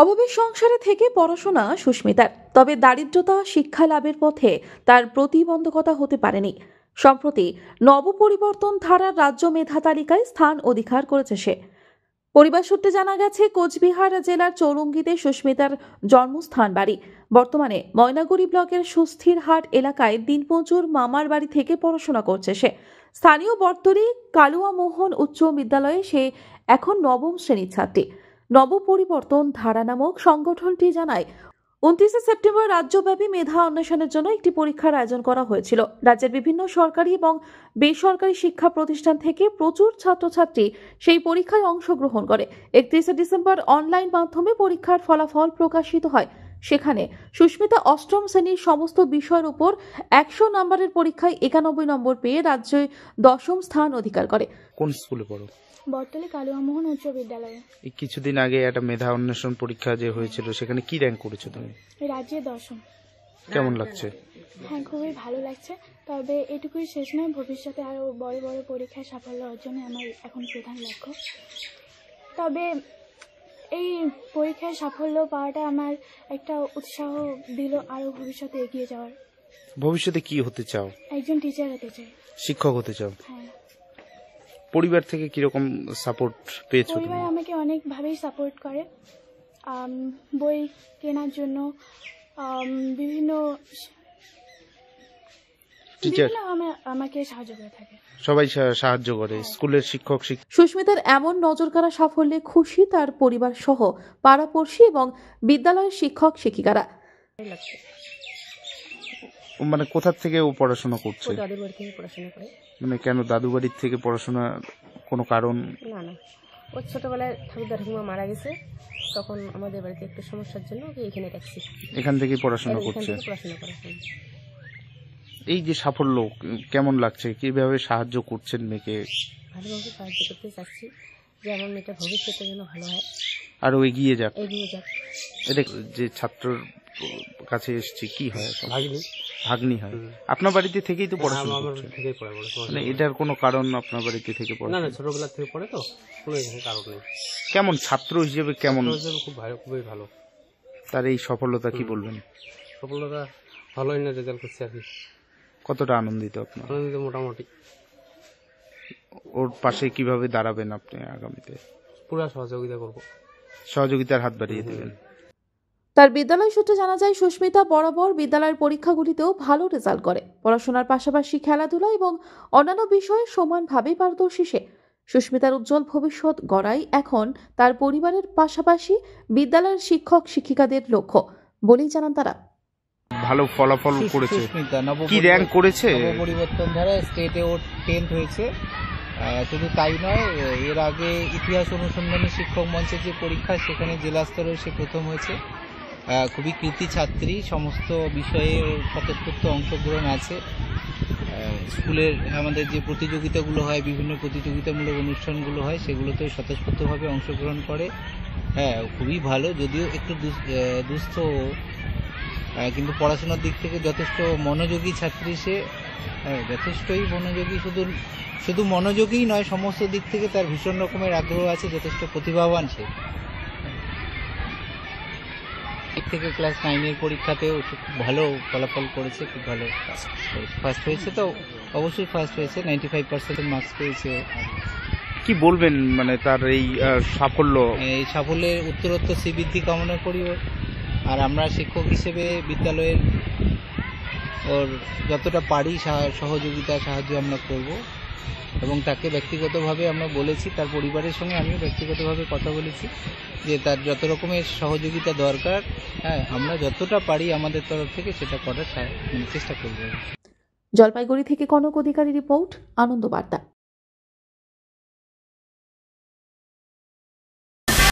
অভাবের সংসারে থেকে পড়াশোনা সুস্মিতার, তবে দারিদ্রতা শিক্ষা লাভের পথে তার প্রতিবন্ধকতা হতে পারেনি। সম্প্রতি নবপরিবর্তন ধারার রাজ্য মেধা তালিকায় স্থান অধিকার করেছে সে। পরিবার সূত্রে জানা গেছে, কোচবিহার জেলার চৌরঙ্গীতে সুস্মিতার জন্মস্থান বাড়ি। বর্তমানে ময়নাগুড়ি ব্লকের সুস্থিরহাট এলাকায় দিনমজুর মামার বাড়ি থেকে পড়াশোনা করছে সে। স্থানীয় বর্তরি কালুয়া মোহন উচ্চ বিদ্যালয়ে সে এখন নবম শ্রেণীর ছাত্রী। নবপরিবর্তন ধারা নামক সংগঠনটি জানায়, 29 সেপ্টেম্বর রাজ্যব্যাপী মেধা অন্বেষণের জন্য একটি পরীক্ষার আয়োজন করা হয়েছিল। রাজ্যের বিভিন্ন সরকারি এবং বেসরকারি শিক্ষা প্রতিষ্ঠান থেকে প্রচুর ছাত্রছাত্রী সেই পরীক্ষায় অংশগ্রহণ করে। 31 ডিসেম্বর অনলাইন মাধ্যমে পরীক্ষার ফলাফল প্রকাশিত হয়। সেখানে সুস্মিতা অষ্টম শ্রেণীর সমস্ত বিষয়ের উপর 100 নম্বরের পরীক্ষায় 91 নম্বর পেয়ে রাজ্যে 10ম স্থান অধিকার করে। কোন স্কুলে পড়ো? বর্তলি কালুয়া মোহন উচ্চ বিদ্যালয়ে। এই কিছুদিন আগে একটা মেধা অন্বেষণ পরীক্ষা যে হয়েছিল, সেখানে কি র্যাঙ্ক করেছো তুমি? রাজ্যে 10ম। কেমন লাগছে? হ্যাঁ, খুবই ভালো লাগছে। তবে এটুকুই শেষ নয়, ভবিষ্যতে আরও বড় বড় পরীক্ষায় সাফল্য অর্জনে আমার এখন প্রধান লক্ষ্য। তবে এই পরীক্ষায় সাফল্য পাওয়াটা আমার একটা উৎসাহ দিল আরও ভবিষ্যতে এগিয়ে যাওয়ার। ভবিষ্যতে কি হতে চাও? একজন টিচার হতে চাই। শিক্ষক হতে চাও? হ্যাঁ। পরিবার থেকে কিরকম সাপোর্ট পেয়েছো? পরিবার আমাকে অনেকভাবেই সাপোর্ট করে, বই কেনার জন্য, বিভিন্ন টিচার আমাকে সাহায্য করে থাকে। সবাই সাহায্য করে, স্কুলের শিক্ষক। সুস্মিতার এমন নজরকাড়া সাফল্যে খুশি তার পরিবার সহ পাড়াপড়শি এবং বিদ্যালয়ের শিক্ষক শিক্ষিকারা। মানে কোথা থেকে ও পড়াশোনা করছে? দাদুর বাড়ি থেকে পড়াশোনা করে। মানে কেন দাদু বাড়ির থেকে পড়াশোনা? কোনো কারণ? না, ওর ছোটবেলায় ঠাকুরদা ঠাকুমা মারা গেছে, তখন আমাদের বাড়িতে একটু সমস্যার জন্য ওকে এখানে রাখছি। এখান থেকে পড়াশোনা করছে। এই যে সাফল্য কেমন লাগছে? কিভাবে সাহায্য করছেন মেয়েকে? ভালোভাবে সাহায্য করতে চাচ্ছি যে আমার মেয়েটা ভবিষ্যতে যেন ভালো হয়, আরো এগিয়ে যাক। এটা যে ছাত্রর কাছে এসছে, কি হয়? ভাগ্নি হয়। আপনার বাড়িতে থেকেই তো পড়াশোনা করছে? মানে এটার কোনো কারণ আপনার বাড়িতে থেকে পড়ে? না, ছোটবেলা থেকে পড়ে তো, কোনো কারণ নেই। কেমন ছাত্র হিসেবে কেমন? খুব ভালো, খুবই ভালো। তার এই সফলতা কি বলবেন? সফলতা ভালোই না, রেজাল্ট করছে আর কি। কতটা আনন্দিত আপনার? আনন্দিত মোটামুটি। ওর পাশে কিভাবে দাঁড়াবেন আপনি আগামীতে? পুরো সহযোগিতা করব। সহযোগিতার হাত বাড়িয়ে দেবেন। তার বিদ্যালয় সূত্রে জানা যায়, সুস্মিতা বরাবর বিদ্যালয়ের পরীক্ষাগুলিতেও ভালো রেজাল্ট করে। পড়াশোনার পাশাপাশি খেলাধুলা এবং অন্যান্য বিষয়ে সমানভাবে পারদর্শী সে। সুস্মিতার উজ্জ্বল ভবিষ্যৎ গড়াই এখন তার পরিবারের পাশাপাশি বিদ্যালয়ের শিক্ষক শিক্ষিকাদের লক্ষ্য বলেই জানান তারা। ভালো ফলাফল করেছে। কি র্যাঙ্ক করেছে? পরিবর্তন ধারা স্টেটে ওর 10th হয়েছে। শুধু তাই নয়, এর আগে ইতিহাস অনুসন্ধানী শিক্ষক মঞ্চের যে পরীক্ষা, সেখানে জেলা স্তরে সে প্রথম হয়েছে। খুবই কৃতি ছাত্রী, সমস্ত বিষয়ে স্বতঃস্ফূর্ত অংশগ্রহণ আছে। স্কুলের আমাদের যে প্রতিযোগিতাগুলো হয়, বিভিন্ন প্রতিযোগিতামূলক অনুষ্ঠানগুলো হয়, সেগুলোতেও স্বতঃস্ফূর্তভাবে অংশগ্রহণ করে। হ্যাঁ, খুবই ভালো, যদিও একটু দুস্থ, কিন্তু পড়াশোনার দিক থেকে যথেষ্ট মনোযোগী ছাত্রী সে। যথেষ্টই মনোযোগী, শুধু মনোযোগী নয়, সমস্ত দিক থেকে তার ভীষণ রকমের আগ্রহ আছে, যথেষ্ট প্রতিভাবান সে। থেকে ক্লাস 9-এর পরীক্ষাতেও খুব ভালো ফলাফল করেছে, খুব ভালো ফার্স্ট হয়েছে। তো অবশ্যই ফার্স্ট হয়েছে, 95% মার্কস পেয়েছে। কি বলবেন মানে তার এই সাফল্য? এই সাফল্যের উত্তরোত্তর শ্রীবৃদ্ধি কামনা করি ওর। আর আমরা শিক্ষক হিসেবে বিদ্যালয়ের ওর যতটা পারি সহযোগিতা সাহায্য আমরা করব, এবং তাকে ব্যক্তিগতভাবে আমরা বলেছি, তার পরিবারের সঙ্গে আমিও ব্যক্তিগতভাবে কথা বলেছি যে তার যত রকমের সহযোগিতা দরকার, হ্যাঁ, আমরা যতটা পারি আমাদের তরফ থেকে সেটা করার চেষ্টা করব। জলপাইগুড়ি থেকে কনক অধিকারী রিপোর্ট, আনন্দ বার্তা।